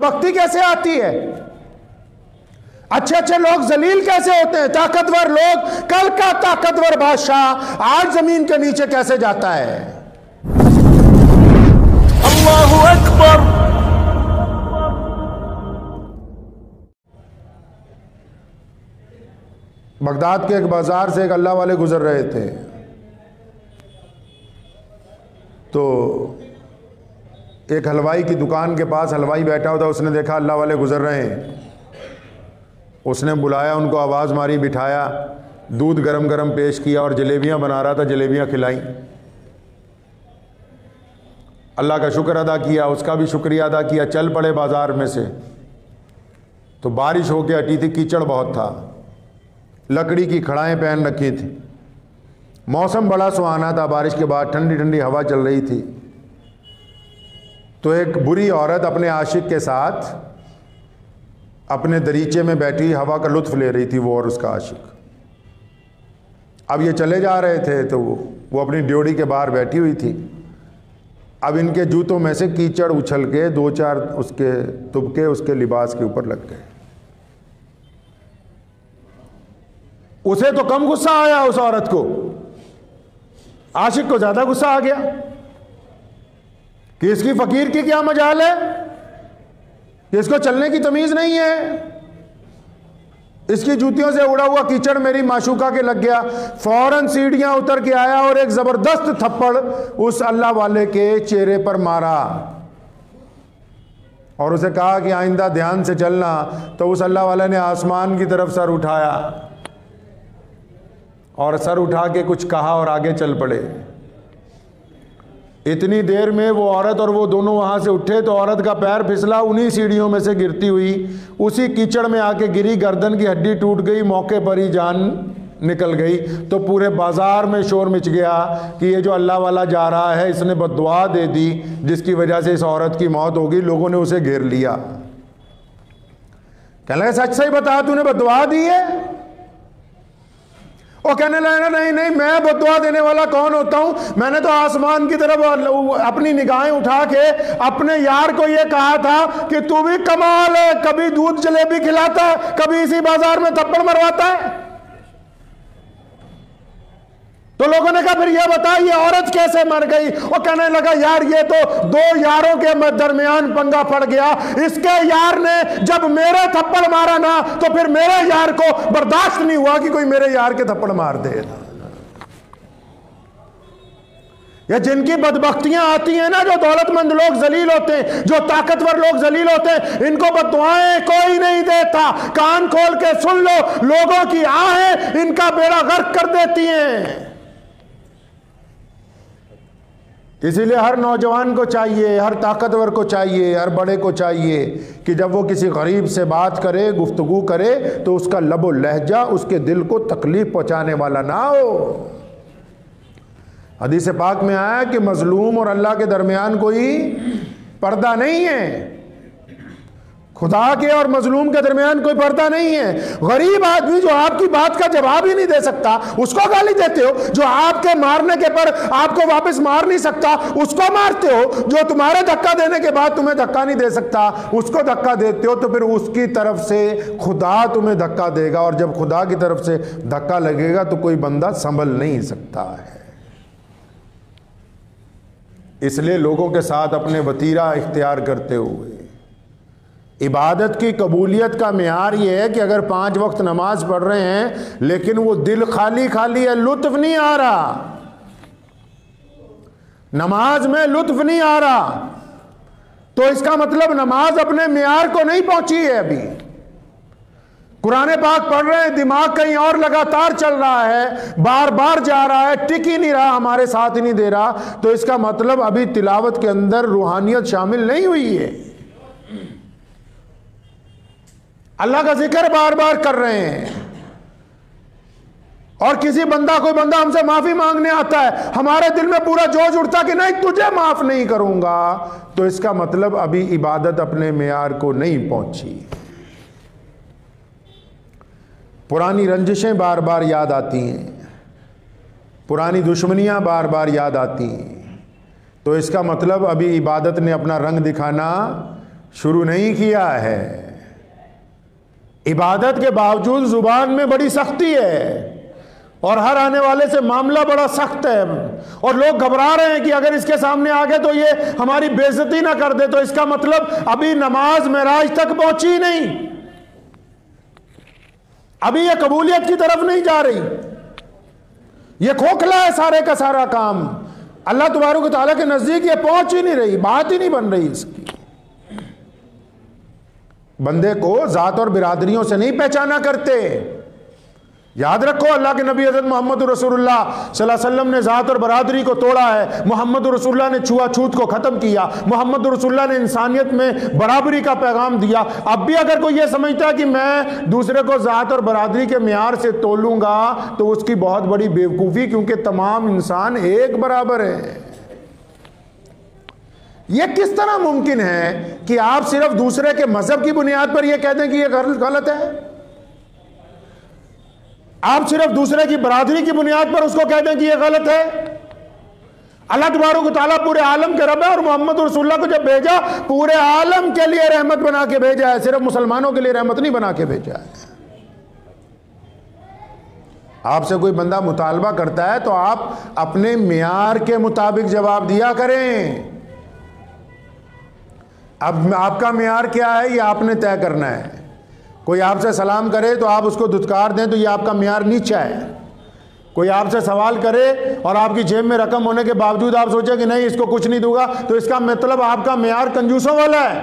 बदबख्ती कैसे आती है? अच्छे अच्छे लोग जलील कैसे होते हैं? ताकतवर लोग, कल का ताकतवर बादशाह आज जमीन के नीचे कैसे जाता है? अल्लाहु अकबर। बगदाद के एक बाजार से एक अल्लाह वाले गुजर रहे थे, तो एक हलवाई की दुकान के पास हलवाई बैठा हुआ था। उसने देखा अल्लाह वाले गुजर रहे हैं, उसने बुलाया, उनको आवाज़ मारी, बिठाया, दूध गरम गरम पेश किया और जलेबियाँ बना रहा था, जलेबियाँ खिलाई। अल्लाह का शुक्र अदा किया, उसका भी शुक्रिया अदा किया। चल पड़े बाज़ार में से, तो बारिश होके हटी थी, कीचड़ बहुत था, लकड़ी की खड़ाएं पहन रखी थी, मौसम बड़ा सुहाना था। बारिश के बाद ठंडी ठंडी हवा चल रही थी। तो एक बुरी औरत अपने आशिक के साथ अपने दरीचे में बैठी हवा का लुत्फ़ ले रही थी, वो और उसका आशिक। अब ये चले जा रहे थे, तो वो अपनी ड्योढ़ी के बाहर बैठी हुई थी। अब इनके जूतों में से कीचड़ उछल के दो चार उसके तुबके उसके लिबास के ऊपर लग गए। उसे तो कम गुस्सा आया उस औरत को, आशिक को ज्यादा गुस्सा आ गया कि इसकी फकीर की क्या मजाल है, कि इसको चलने की तमीज नहीं है, इसकी जूतियों से उड़ा हुआ कीचड़ मेरी माशूका के लग गया। फौरन सीढ़ियां उतर के आया और एक जबरदस्त थप्पड़ उस अल्लाह वाले के चेहरे पर मारा और उसे कहा कि आइंदा ध्यान से चलना। तो उस अल्लाह वाले ने आसमान की तरफ सर उठाया और सर उठा के कुछ कहा और आगे चल पड़े। इतनी देर में वो औरत और वो दोनों वहां से उठे तो औरत का पैर फिसला, उन्हीं सीढ़ियों में से गिरती हुई उसी कीचड़ में आके गिरी, गर्दन की हड्डी टूट गई, मौके पर ही जान निकल गई। तो पूरे बाजार में शोर मच गया कि ये जो अल्लाह वाला जा रहा है इसने बद्दुआ दे दी, जिसकी वजह से इस औरत की मौत होगी। लोगों ने उसे घेर लिया, कहने लगे सच सही बता, तूने बद्दुआ दी है? वो कहने लगा नहीं नहीं, मैं बद्दुआ देने वाला कौन होता हूं? मैंने तो आसमान की तरफ अपनी निगाहें उठा के अपने यार को ये कहा था कि तू भी कमाल है, कभी दूध जलेबी खिलाता है, कभी इसी बाजार में थप्पड़ मरवाता है। तो लोगों ने कहा फिर ये बता ये औरत कैसे मर गई? वो कहने लगा यार ये तो दो यारों के दरमियान पंगा पड़ गया। इसके यार ने जब मेरे थप्पड़ मारा ना, तो फिर मेरे यार को बर्दाश्त नहीं हुआ कि कोई मेरे यार के थप्पड़ मार दे। या जिनकी बदबख्तियां आती हैं ना, जो दौलतमंद लोग जलील होते हैं, जो ताकतवर लोग जलील होते हैं, इनको बद्दुआएं कोई नहीं देता। कान खोल के सुन लो, लोगों की आहें इनका बेड़ा गर्क कर देती हैं। इसीलिए हर नौजवान को चाहिए, हर ताकतवर को चाहिए, हर बड़े को चाहिए कि जब वो किसी गरीब से बात करे, गुफ्तगू करे, तो उसका लबो लहजा उसके दिल को तकलीफ पहुंचाने वाला ना हो। हदीस पाक में आया कि मजलूम और अल्लाह के दरमियान कोई पर्दा नहीं है, खुदा के और मजलूम के दरमियान कोई पर्दा नहीं है। गरीब आदमी जो आपकी बात का जवाब ही नहीं दे सकता, उसको गाली देते हो। जो आपके मारने के पर आपको वापस मार नहीं सकता, उसको मारते हो। जो तुम्हारे धक्का देने के बाद तुम्हें धक्का नहीं दे सकता, उसको धक्का देते हो। तो फिर उसकी तरफ से खुदा तुम्हें धक्का देगा, और जब खुदा की तरफ से धक्का लगेगा तो कोई बंदा संभल नहीं सकता है। इसलिए लोगों के साथ अपने वतीरा इख्तियार करते हुए इबादत की कबूलियत का मेयार ये है कि अगर 5 वक्त नमाज पढ़ रहे हैं लेकिन वो दिल खाली खाली है, लुत्फ नहीं आ रहा, नमाज में लुत्फ नहीं आ रहा, तो इसका मतलब नमाज अपने मेयार को नहीं पहुंची है। अभी कुरान पाक पढ़ रहे हैं, दिमाग कहीं और लगातार चल रहा है, बार बार जा रहा है, टिक ही नहीं रहा, हमारे साथ ही नहीं दे रहा, तो इसका मतलब अभी तिलावत के अंदर रूहानियत शामिल नहीं हुई है। अल्लाह का जिक्र बार बार कर रहे हैं, और किसी कोई बंदा हमसे माफी मांगने आता है, हमारे दिल में पूरा जोश उठता कि नहीं तुझे माफ नहीं करूंगा, तो इसका मतलब अभी इबादत अपने मेयार को नहीं पहुंची। पुरानी रंजिशें बार बार याद आती हैं, पुरानी दुश्मनियां बार बार याद आती हैं, तो इसका मतलब अभी इबादत ने अपना रंग दिखाना शुरू नहीं किया है। इबादत के बावजूद जुबान में बड़ी सख्ती है और हर आने वाले से मामला बड़ा सख्त है, और लोग घबरा रहे हैं कि अगर इसके सामने आ गए तो ये हमारी बेइज्जती ना कर दे। तो इसका मतलब अभी नमाज मेराज तक पहुंची नहीं, अभी ये कबूलियत की तरफ नहीं जा रही, ये खोखला है सारे का सारा काम। अल्लाह तबारक व तआला के नजदीक ये पहुंच ही नहीं रही, बात ही नहीं बन रही इसकी। बंदे को जात और बिरादरियों से नहीं पहचाना करते। याद रखो, अल्लाह के नबी हज़रत मोहम्मद रसूलुल्लाह सल्लल्लाहु अलैहि वसल्लम ने जात और बरादरी को तोड़ा है। मोहम्मद रसूलुल्लाह ने छुआछूत को ख़त्म किया। मोहम्मद रसूलुल्लाह ने इंसानियत में बराबरी का पैगाम दिया। अब भी अगर कोई ये समझता है कि मैं दूसरे को जात और बरादरी के मियार से तोलूंगा तो उसकी बहुत बड़ी बेवकूफ़ी, क्योंकि तमाम इंसान एक बराबर है। यह किस तरह मुमकिन है कि आप सिर्फ दूसरे के मजहब की बुनियाद पर यह कह दें कि यह गलत है? आप सिर्फ दूसरे की बरादरी की बुनियाद पर उसको कह दें कि यह गलत है? अल्लाह तबारक व तआला पूरे आलम के रब है, और मोहम्मद रसूलुल्लाह को जब भेजा पूरे आलम के लिए रहमत बना के भेजा है, सिर्फ मुसलमानों के लिए रहमत नहीं बना के भेजा है। आपसे कोई बंदा मुतालबा करता है तो आप अपने मियार के मुताबिक जवाब दिया करें। अब आपका मियार क्या है ये आपने तय करना है। कोई आपसे सलाम करे तो आप उसको धुतकार दें तो ये आपका मियार नीचा है। कोई आपसे सवाल करे और आपकी जेब में रकम होने के बावजूद आप सोचे कि नहीं इसको कुछ नहीं दूंगा, तो इसका मतलब आपका मियार कंजूसों वाला है।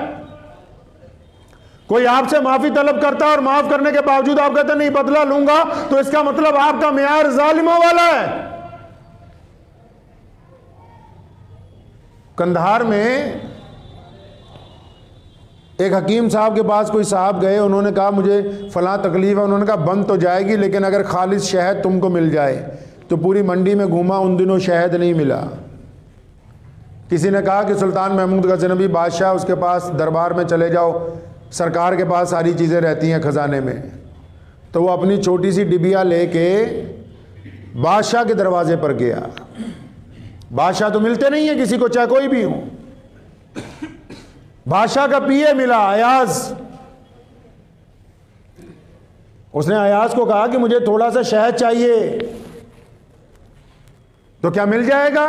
कोई आपसे माफी तलब करता है और माफ करने के बावजूद आप कहते नहीं बदला लूंगा, तो इसका मतलब आपका मियार जालिमों वाला है। कंधार में एक हकीम साहब के पास कोई साहब गए, उन्होंने कहा मुझे फलां तकलीफ है। उन्होंने कहा बन तो जाएगी लेकिन अगर खालिस शहद तुमको मिल जाए। तो पूरी मंडी में घूमा, उन दिनों शहद नहीं मिला। किसी ने कहा कि सुल्तान महमूद गजनवी बादशाह, उसके पास दरबार में चले जाओ, सरकार के पास सारी चीज़ें रहती हैं ख़जाने में। तो वो अपनी छोटी सी डिबिया लेके बादशाह के दरवाजे पर गया। बादशाह तो मिलते नहीं है किसी को, चाहे कोई भी हो। बादशाह का पीए मिला, अयाज। उसने अयाज को कहा कि मुझे थोड़ा सा शहद चाहिए, तो क्या मिल जाएगा?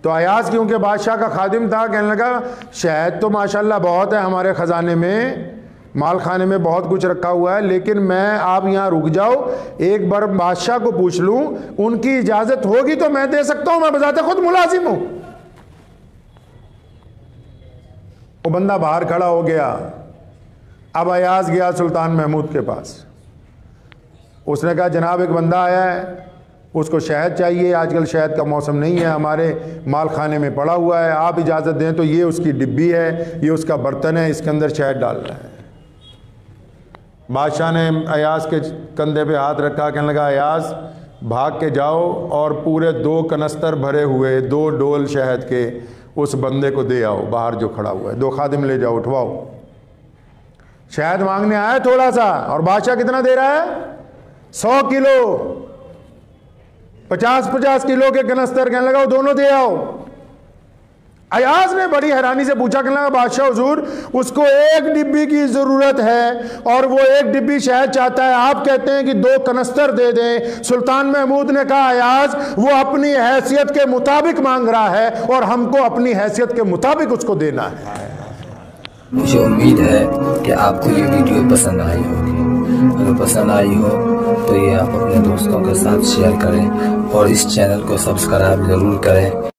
तो अयाज क्योंकि बादशाह का खादिम था, कहने लगा शहद तो माशाल्लाह बहुत है हमारे ख़जाने में, माल खाने में बहुत कुछ रखा हुआ है, लेकिन मैं आप यहाँ रुक जाओ, एक बार बादशाह को पूछ लूँ, उनकी इजाज़त होगी तो मैं दे सकता हूँ, मैं बजाते खुद मुलाजिम हूँ। वो बंदा बाहर खड़ा हो गया। अब अयाज गया सुल्तान महमूद के पास। उसने कहा जनाब एक बंदा आया है, उसको शहद चाहिए, आजकल शहद का मौसम नहीं है, हमारे माल खाने में पड़ा हुआ है, आप इजाज़त दें तो ये उसकी डिब्बी है, ये उसका बर्तन है, इसके अंदर शहद डालना है। बादशाह ने अयाज के कंधे पे हाथ रखा, कहने लगा अयाज भाग के जाओ और पूरे 2 कनस्तर भरे हुए 2 डोल शहद के उस बंदे को दे आओ, बाहर जो खड़ा हुआ है। 2 खादिम ले जाओ, उठवाओ। शहद मांगने आया थोड़ा सा, और बादशाह कितना दे रहा है? 100 किलो, 50-50 किलो के कनस्तर। कहने लगा वो दोनों दे आओ। अयाज ने बड़ी हैरानी से पूछा, कहने लगा बादशाह हुजूर उसको 1 डिब्बी की ज़रूरत है और वो 1 डिब्बी शहद चाहता है, आप कहते हैं कि 2 कनस्तर दे दें। सुल्तान महमूद ने कहा अयाज वो अपनी हैसियत के मुताबिक मांग रहा है और हमको अपनी हैसियत के मुताबिक उसको देना है। मुझे उम्मीद है कि आपको ये वीडियो पसंद आई होगी। अगर पसंद आई हो तो ये आप अपने दोस्तों के साथ शेयर करें और इस चैनल को सब्सक्राइब जरूर करें।